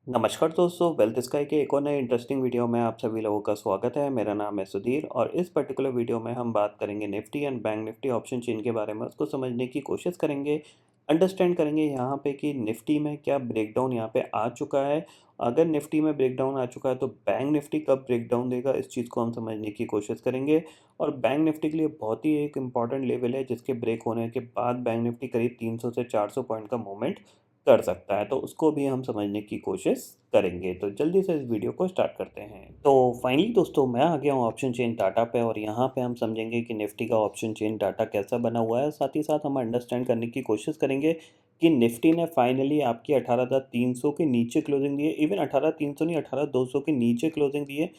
नमस्कार दोस्तों, wealth sky के एक और नए इंटरेस्टिंग वीडियो में आप सभी लोगों का स्वागत है। मेरा नाम है सुधीर और इस पर्टिकुलर वीडियो में हम बात करेंगे Nifty and bank Nifty option chain के बारे में। उसको समझने की कोशिश करेंगे, अंडरस्टैंड करेंगे यहाँ पे कि निफ्टी में क्या ब्रेकडाउन यहाँ पे आ चुका है। अगर निफ्टी में ब्रेकडाउन आ चुका है तो बैंक निफ्टी कब ब्रेकडाउन देगा, इस चीज़ को हम समझने की कोशिश करेंगे। और बैंक निफ्टी के लिए बहुत ही एक इंपॉर्टेंट लेवल है जिसके ब्रेक होने के बाद बैंक निफ्टी करीब 300 से 400 पॉइंट का मूवमेंट कर सकता है, तो उसको भी हम समझने की कोशिश करेंगे। तो जल्दी से इस वीडियो को स्टार्ट करते हैं। तो फाइनली दोस्तों, मैं आ गया हूँ ऑप्शन चेन डाटा पे और यहाँ पे हम समझेंगे कि निफ्टी का ऑप्शन चेन डाटा कैसा बना हुआ है। साथ ही साथ हम अंडरस्टैंड करने की कोशिश करेंगे कि निफ्टी ने फाइनली आपकी 18,300 के नीचे क्लोजिंग दी है। इवन 18,300 नहीं, 18,200 के नीचे क्लोजिंग दी है।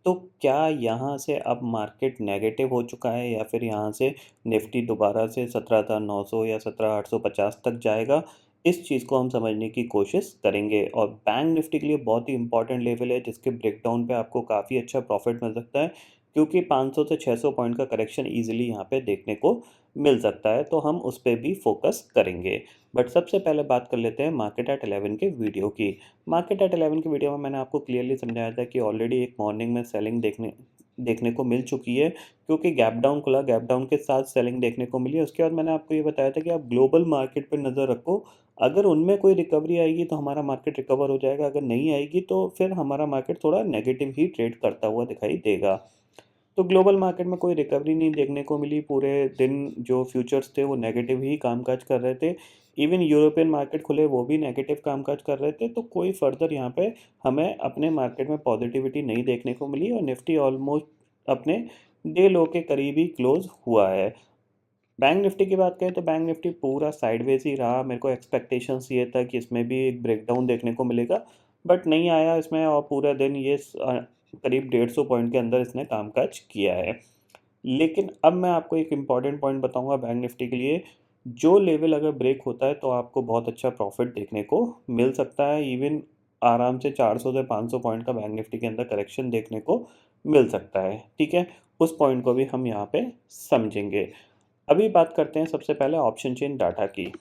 तो क्या यहाँ से अब मार्केट नेगेटिव हो चुका है या फिर यहाँ से निफ्टी दोबारा से 17,900 या 17,850 तक जाएगा, इस चीज़ को हम समझने की कोशिश करेंगे। और बैंक निफ्टी के लिए बहुत ही इंपॉर्टेंट लेवल है जिसके ब्रेकडाउन पे आपको काफ़ी अच्छा प्रॉफिट मिल सकता है, क्योंकि 500 से 600 पॉइंट का करेक्शन ईजिली यहाँ पे देखने को मिल सकता है, तो हम उस पर भी फोकस करेंगे। बट सबसे पहले बात कर लेते हैं मार्केट एट 11 के वीडियो की। मार्केट एट 11 के वीडियो में मैंने आपको क्लियरली समझाया था कि ऑलरेडी एक मॉर्निंग में सेलिंग देखने को मिल चुकी है, क्योंकि गैप डाउन खुला, गैप डाउन के साथ सेलिंग देखने को मिली। उसके बाद मैंने आपको ये बताया था कि आप ग्लोबल मार्केट पर नज़र रखो। अगर उनमें कोई रिकवरी आएगी तो हमारा मार्केट रिकवर हो जाएगा, अगर नहीं आएगी तो फिर हमारा मार्केट थोड़ा नेगेटिव ही ट्रेड करता हुआ दिखाई देगा। तो ग्लोबल मार्केट में कोई रिकवरी नहीं देखने को मिली। पूरे दिन जो फ्यूचर्स थे वो नेगेटिव ही कामकाज कर रहे थे। इवन यूरोपियन मार्केट खुले, वो भी नेगेटिव कामकाज कर रहे थे। तो कोई फर्दर यहाँ पे हमें अपने मार्केट में पॉजिटिविटी नहीं देखने को मिली और निफ्टी ऑलमोस्ट अपने डे लो के करीब ही क्लोज हुआ है। बैंक निफ्टी की बात करें तो बैंक निफ्टी पूरा साइडवेज ही रहा। मेरे को एक्सपेक्टेशंस ये था कि इसमें भी एक ब्रेकडाउन देखने को मिलेगा, बट नहीं आया इसमें। और पूरा दिन ये करीब 150 पॉइंट के अंदर इसने कामकाज किया है। लेकिन अब मैं आपको एक इम्पॉर्टेंट पॉइंट बताऊंगा बैंक निफ्टी के लिए। जो लेवल अगर ब्रेक होता है तो आपको बहुत अच्छा प्रॉफिट देखने को मिल सकता है। इवन आराम से 400 से 500 पॉइंट का बैंक निफ्टी के अंदर करेक्शन देखने को मिल सकता है। ठीक है, उस पॉइंट को भी हम यहाँ पे समझेंगे। अभी बात करते हैं सबसे पहले ऑप्शन चेन डाटा की।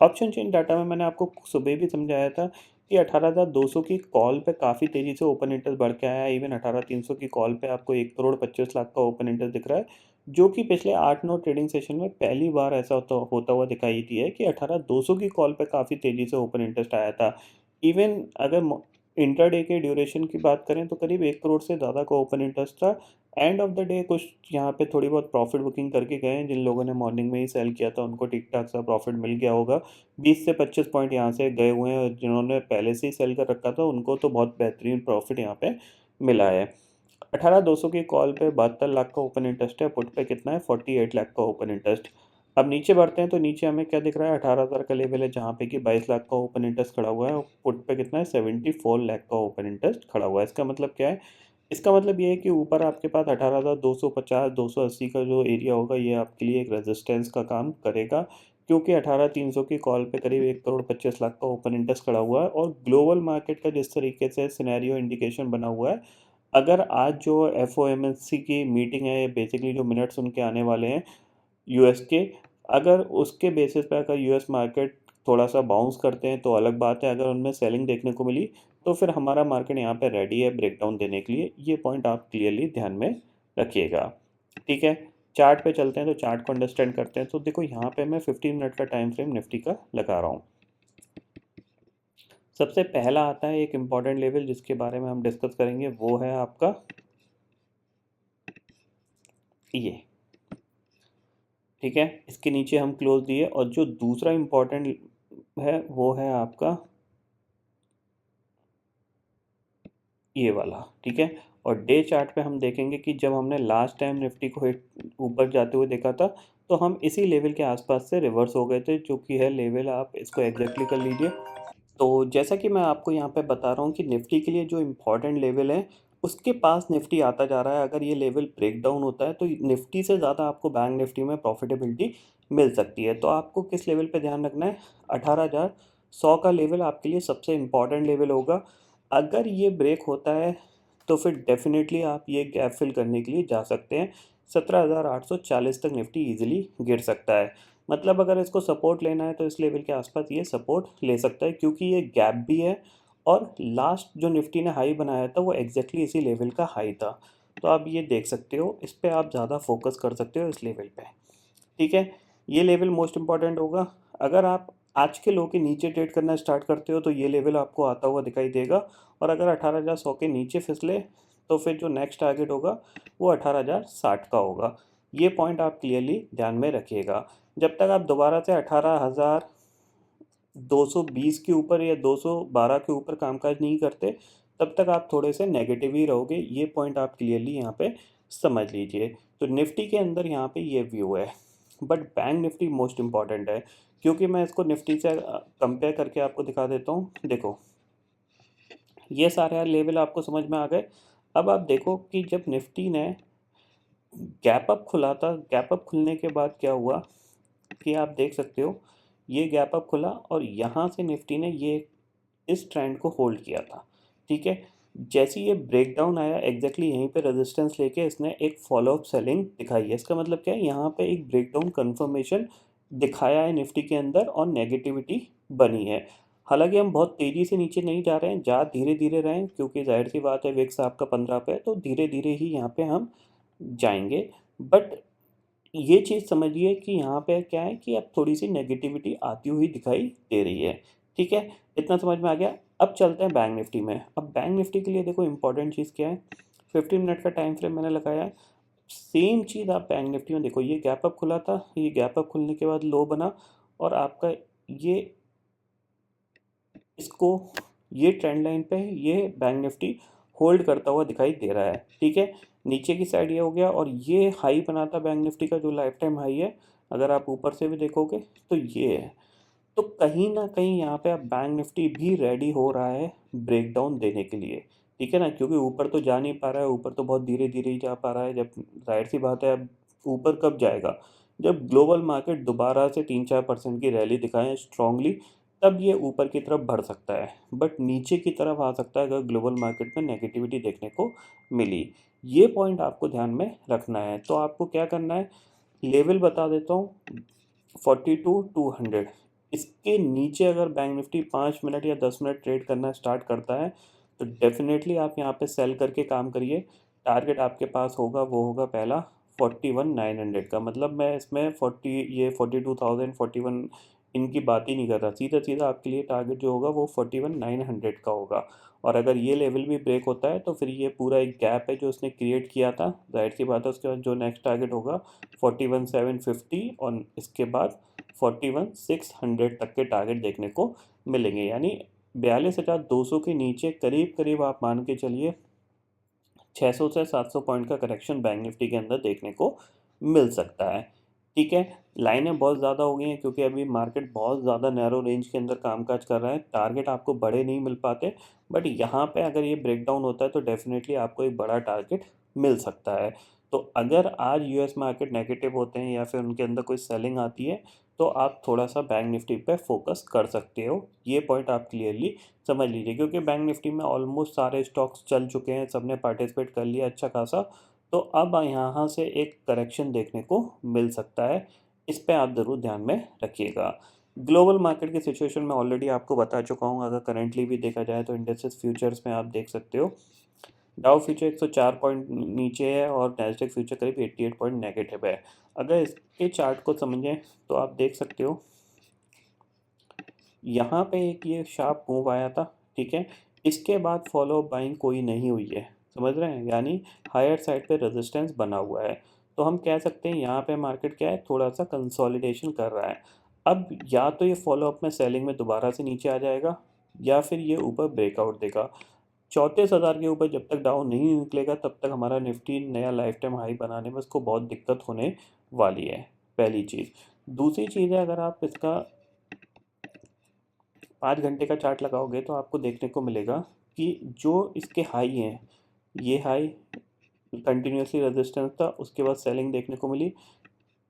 ऑप्शन चेन डाटा में मैंने आपको सुबह भी समझाया था कि 18,200 की कॉल पे काफ़ी तेज़ी से ओपन इंटरेस्ट बढ़ के आया है। इवन 18,300 की कॉल पे आपको 1,25,00,000 का ओपन इंटरेस्ट दिख रहा है, जो कि पिछले 8-9 ट्रेडिंग सेशन में पहली बार ऐसा होता हुआ दिखाई दी है कि 18,200 की कॉल पे काफ़ी तेज़ी से ओपन इंटरेस्ट आया था। इवन अगर इंट्राडे के ड्यूरेशन की बात करें तो करीब 1 करोड़ से ज़्यादा का ओपन इंटरेस्ट था। एंड ऑफ द डे कुछ यहाँ पे थोड़ी बहुत प्रॉफिट बुकिंग करके गए हैं। जिन लोगों ने मॉर्निंग में ही सेल किया था उनको ठीक ठाक सा प्रॉफिट मिल गया होगा। 20 से 25 पॉइंट यहाँ से गए हुए हैं और जिन्होंने पहले से ही सेल कर रखा था उनको तो बहुत बेहतरीन प्रॉफिट यहाँ पे मिला है। 18,200 की कॉल पे 72 लाख का ओपन इंटरेस्ट है। पुट पे कितना है? 48 लाख का ओपन इंटरेस्ट। अब नीचे बढ़ते हैं तो नीचे हमें क्या दिख रहा है? 18,000 का लेवल है जहाँ पे कि 22 लाख का ओपन इंटरेस्ट खड़ा हुआ है और पुट पे कितना है? 74 लाख का ओपन इंटरेस्ट खड़ा हुआ है। इसका मतलब क्या है? इसका मतलब ये है कि ऊपर आपके पास 18,250 280 का जो एरिया होगा ये आपके लिए एक रेजिस्टेंस का काम करेगा, क्योंकि 18,300 की कॉल पे करीब 1,25,00,000 का ओपन इंटरेस्ट खड़ा हुआ है। और ग्लोबल मार्केट का जिस तरीके से सिनेरियो इंडिकेशन बना हुआ है, अगर आज जो FOMC की मीटिंग है, बेसिकली जो मिनट्स उनके आने वाले हैं यूएस के, अगर उसके बेसिस पे अगर यूएस मार्केट थोड़ा सा बाउंस करते हैं तो अलग बात है। अगर उनमें सेलिंग देखने को मिली तो फिर हमारा मार्केट यहाँ पे रेडी है ब्रेकडाउन देने के लिए। ये पॉइंट आप क्लियरली ध्यान में रखिएगा। ठीक है, चार्ट पे चलते हैं तो चार्ट को अंडरस्टैंड करते हैं। तो देखो यहाँ पे मैं 15 मिनट का टाइम फ्रेम निफ्टी का लगा रहा हूँ। सबसे पहला आता है एक इम्पॉर्टेंट लेवल जिसके बारे में हम डिस्कस करेंगे, वो है आपका ये। ठीक है, इसके नीचे हम क्लोज दिए। और जो दूसरा इम्पॉर्टेंट है वो है आपका ये वाला। ठीक है, और डे चार्ट पे हम देखेंगे कि जब हमने लास्ट टाइम निफ्टी को हिट ऊपर जाते हुए देखा था तो हम इसी लेवल के आसपास से रिवर्स हो गए थे, जो कि है लेवल, आप इसको एग्जैक्टली कर लीजिए। तो जैसा कि मैं आपको यहाँ पे बता रहा हूँ कि निफ्टी के लिए जो इम्पोर्टेंट लेवल है उसके पास निफ्टी आता जा रहा है। अगर ये लेवल ब्रेक डाउन होता है तो निफ्टी से ज़्यादा आपको बैंक निफ्टी में प्रॉफिटेबिलिटी मिल सकती है। तो आपको किस लेवल पे ध्यान रखना है? 18,100 का लेवल आपके लिए सबसे इम्पॉर्टेंट लेवल होगा। अगर ये ब्रेक होता है तो फिर डेफिनेटली आप ये गैप फिल करने के लिए जा सकते हैं। 17,840 तक निफ्टी ईजिली गिर सकता है। मतलब अगर इसको सपोर्ट लेना है तो इस लेवल के आसपास ये सपोर्ट ले सकता है, क्योंकि ये गैप भी है और लास्ट जो निफ्टी ने हाई बनाया था वो एग्जैक्टली इसी लेवल का हाई था। तो आप ये देख सकते हो, इस पे आप ज़्यादा फोकस कर सकते हो इस लेवल पे। ठीक है, ये लेवल मोस्ट इम्पॉर्टेंट होगा। अगर आप आज के लो के नीचे ट्रेड करना स्टार्ट करते हो तो ये लेवल आपको आता हुआ दिखाई देगा, और अगर 18,100 के नीचे फिसले तो फिर जो नेक्स्ट टारगेट होगा वो 18,060 का होगा। ये पॉइंट आप क्लियरली ध्यान में रखिएगा। जब तक आप दोबारा से 18,220 के ऊपर या 212 के ऊपर कामकाज नहीं करते, तब तक आप थोड़े से नेगेटिव ही रहोगे। ये पॉइंट आप क्लियरली यहाँ पे समझ लीजिए। तो निफ्टी के अंदर यहाँ पे ये व्यू है, but bank Nifty most important है, क्योंकि मैं इसको निफ्टी से कंपेयर करके आपको दिखा देता हूँ। देखो, ये सारे लेवल आपको समझ में आ गए। अब आप देखो कि जब निफ्टी ने गैप अप खुला था, गैप अप खुलने के बाद क्या हुआ कि आप देख सकते हो, ये गैप अप खुला और यहाँ से निफ्टी ने ये इस ट्रेंड को होल्ड किया था। ठीक है, जैसे ही ये ब्रेकडाउन आया एग्जैक्टली यहीं पे रेजिस्टेंस लेके इसने एक फॉलो अप सेलिंग दिखाई है। इसका मतलब क्या है, यहाँ पे एक ब्रेकडाउन कंफर्मेशन दिखाया है निफ्टी के अंदर और नेगेटिविटी बनी है। हालांकि हम बहुत तेज़ी से नीचे नहीं जा रहे हैं, जा धीरे धीरे रहे हैं, क्योंकि जाहिर सी बात है विक्स आपका 15 पे है, तो धीरे धीरे ही यहाँ पे हम जाएंगे। बट ये चीज़ समझिए कि यहाँ पे क्या है कि अब थोड़ी सी नेगेटिविटी आती हुई दिखाई दे रही है। ठीक है, इतना समझ में आ गया। अब चलते हैं बैंक निफ्टी में। अब बैंक निफ्टी के लिए देखो इंपॉर्टेंट चीज़ क्या है, 15 मिनट का टाइम फ्रेम मैंने लगाया है। सेम चीज़ आप बैंक निफ्टी में देखो, ये गैप अप खुला था, ये गैप अप खुलने के बाद लो बना, और आपका ये इसको ये ट्रेंड लाइन पे ये बैंक निफ्टी होल्ड करता हुआ दिखाई दे रहा है। ठीक है, नीचे की साइड ये हो गया, और ये हाई बना था बैंक निफ्टी का जो लाइफ टाइम हाई है, अगर आप ऊपर से भी देखोगे तो ये है। तो कहीं ना कहीं यहाँ पे अब बैंक निफ्टी भी रेडी हो रहा है ब्रेकडाउन देने के लिए। ठीक है ना, क्योंकि ऊपर तो जा नहीं पा रहा है, ऊपर तो बहुत धीरे धीरे ही जा पा रहा है। जब जाहिर सी बात है, अब ऊपर कब जाएगा, जब ग्लोबल मार्केट दोबारा से 3-4% की रैली दिखाएं स्ट्रांगली, तब ये ऊपर की तरफ बढ़ सकता है। बट नीचे की तरफ आ सकता है अगर ग्लोबल मार्केट में नेगेटिविटी देखने को मिली। ये पॉइंट आपको ध्यान में रखना है। तो आपको क्या करना है, लेवल बता देता हूँ, 42,200। इसके नीचे अगर बैंक निफ्टी 5 मिनट या 10 मिनट ट्रेड करना स्टार्ट करता है तो डेफिनेटली आप यहाँ पे सेल करके काम करिए। टारगेट आपके पास होगा, वो होगा पहला 41,900 का। मतलब मैं इसमें 42,000 41 इनकी बात ही नहीं कर रहा, सीधा सीधा आपके लिए टारगेट जो होगा वो 41,900 का होगा। और अगर ये लेवल भी ब्रेक होता है तो फिर ये पूरा एक गैप है जो उसने क्रिएट किया था, जाहिर सी बात है उसके बाद जो नेक्स्ट टारगेट होगा 41,750, और इसके बाद 41,600 तक के टारगेट देखने को मिलेंगे। यानी 42,200 के नीचे करीब करीब आप मान के चलिए 600 से 700 पॉइंट का करेक्शन बैंक निफ्टी के अंदर देखने को मिल सकता है। ठीक है, लाइनें बहुत ज़्यादा हो गई हैं क्योंकि अभी मार्केट बहुत ज़्यादा नैरो रेंज के अंदर कामकाज कर रहा है, टारगेट आपको बड़े नहीं मिल पाते। बट यहाँ पे अगर ये ब्रेकडाउन होता है तो डेफिनेटली आपको एक बड़ा टारगेट मिल सकता है। तो अगर आज यूएस मार्केट नेगेटिव होते हैं या फिर उनके अंदर कोई सेलिंग आती है तो आप थोड़ा सा बैंक निफ्टी पे फोकस कर सकते हो। ये पॉइंट आप क्लियरली समझ लीजिए, क्योंकि बैंक निफ्टी में ऑलमोस्ट सारे स्टॉक्स चल चुके हैं, सबने पार्टिसिपेट कर लिया अच्छा खासा। तो अब यहाँ से एक करेक्शन देखने को मिल सकता है, इस पे आप ज़रूर ध्यान में रखिएगा। ग्लोबल मार्केट की सिचुएशन में ऑलरेडी आपको बता चुका हूँ। अगर करेंटली भी देखा जाए तो इंडेक्सेस फ्यूचर्स में आप देख सकते हो, डाउ फ्यूचर 104 पॉइंट नीचे है और नैस्डैक फ्यूचर करीब 88 पॉइंट नेगेटिव है। अगर इसके चार्ट को समझें तो आप देख सकते हो, यहाँ पे एक ये शार्प मूव आया था। ठीक है, इसके बाद फॉलो बाइंग कोई नहीं हुई है, समझ रहे हैं, यानी हायर साइड पे रेजिस्टेंस बना हुआ है। तो हम कह सकते हैं यहाँ पे मार्केट क्या है, थोड़ा सा कंसोलिडेशन कर रहा है। अब या तो ये फॉलो अप में सेलिंग में दोबारा से नीचे आ जाएगा, या फिर ये ऊपर ब्रेकआउट देगा। 34,000 के ऊपर जब तक डाउन नहीं निकलेगा तब तक हमारा निफ्टी नया लाइफ टाइम हाई बनाने में उसको बहुत दिक्कत होने वाली है, पहली चीज़। दूसरी चीज़ है, अगर आप इसका 5 घंटे का चार्ट लगाओगे तो आपको देखने को मिलेगा कि जो इसके हाई हैं, ये हाई कंटिन्यूसली रेजिस्टेंस था, उसके बाद सेलिंग देखने को मिली,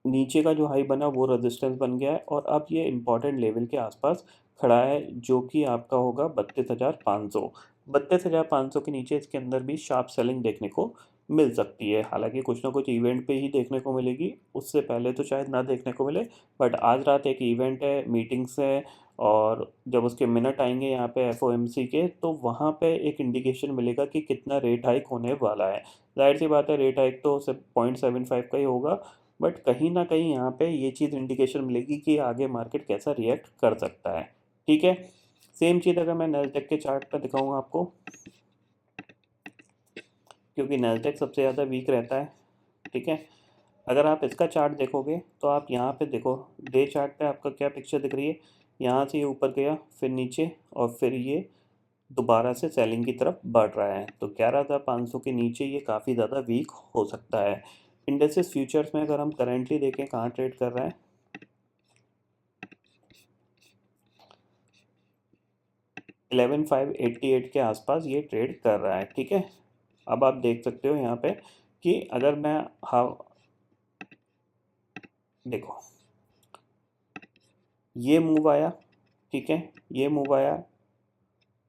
नीचे का जो हाई बना वो रेजिस्टेंस बन गया है, और अब ये इंपॉर्टेंट लेवल के आसपास खड़ा है जो कि आपका होगा 32,500। 32,500 के नीचे इसके अंदर भी शार्प सेलिंग देखने को मिल सकती है। हालांकि कुछ ना कुछ इवेंट पे ही देखने को मिलेगी, उससे पहले तो शायद ना देखने को मिले। बट आज रात एक इवेंट है, मीटिंग्स है, और जब उसके मिनट आएंगे यहाँ पे एफओएमसी के, तो वहाँ पे एक इंडिकेशन मिलेगा कि कितना रेट हाइक होने वाला है। जाहिर सी बात है, रेट हाइक तो सिर्फ 0.75 का ही होगा, बट कहीं ना कहीं यहाँ पे ये चीज़ इंडिकेशन मिलेगी कि आगे मार्केट कैसा रिएक्ट कर सकता है। ठीक है, सेम चीज़ अगर मैं नैस्डैक के चार्ट पर दिखाऊंगा आपको, क्योंकि नैस्डैक सबसे ज़्यादा वीक रहता है। ठीक है, अगर आप इसका चार्ट देखोगे तो आप यहाँ पे देखो, डे चार्ट पे आपका क्या पिक्चर दिख रही है। यहाँ से ये ऊपर गया, फिर नीचे, और फिर ये दोबारा से सेलिंग की तरफ बढ़ रहा है। तो 11,500 के नीचे ये काफ़ी ज़्यादा वीक हो सकता है। इंडेक्सेस फ्यूचर्स में अगर हम करेंटली देखें कहाँ ट्रेड कर रहा है, 11,588 के आसपास ये ट्रेड कर रहा है। ठीक है, अब आप देख सकते हो यहाँ पे कि अगर मैं, हाँ देखो, ये मूव आया, ठीक है, ये मूव आया,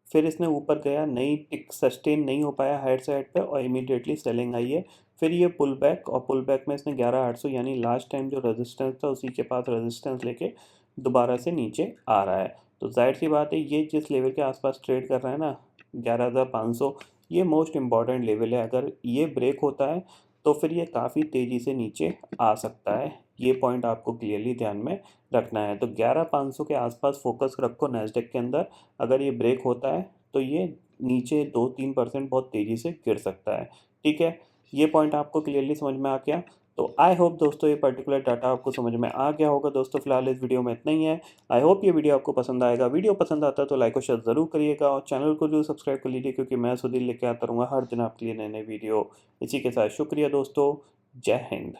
फिर इसने ऊपर गया, नई टिक सस्टेन नहीं हो पाया हेड से हेड पे, और इमीडिएटली सेलिंग आई है। फिर ये पुल बैक, और पुल बैक में इसने 11,800 यानी लास्ट टाइम जो रेजिस्टेंस था उसी के पास रेजिस्टेंस लेके दोबारा से नीचे आ रहा है। तो जाहिर सी बात है, ये जिस लेवल के आसपास ट्रेड कर रहा है ना, 11,500, ये मोस्ट इम्पॉर्टेंट लेवल है। अगर ये ब्रेक होता है तो फिर ये काफ़ी तेज़ी से नीचे आ सकता है। ये पॉइंट आपको क्लियरली ध्यान में रखना है। तो 11,500 के आसपास फोकस रखो नैस्डैक के अंदर। अगर ये ब्रेक होता है तो ये नीचे 2-3% बहुत तेज़ी से गिर सकता है। ठीक है, ये पॉइंट आपको क्लियरली समझ में आ गया। तो आई होप दोस्तों ये पर्टिकुलर डाटा आपको समझ में आ गया होगा। दोस्तों फिलहाल इस वीडियो में इतना ही है। आई होप ये वीडियो आपको पसंद आएगा। वीडियो पसंद आता है तो लाइक और शेयर ज़रूर करिएगा, और चैनल को जरूर सब्सक्राइब कर लीजिए, क्योंकि मैं सुधीर लेके आता रहूँगा हर दिन आपके लिए नए नए वीडियो। इसी के साथ शुक्रिया दोस्तों, जय हिंद।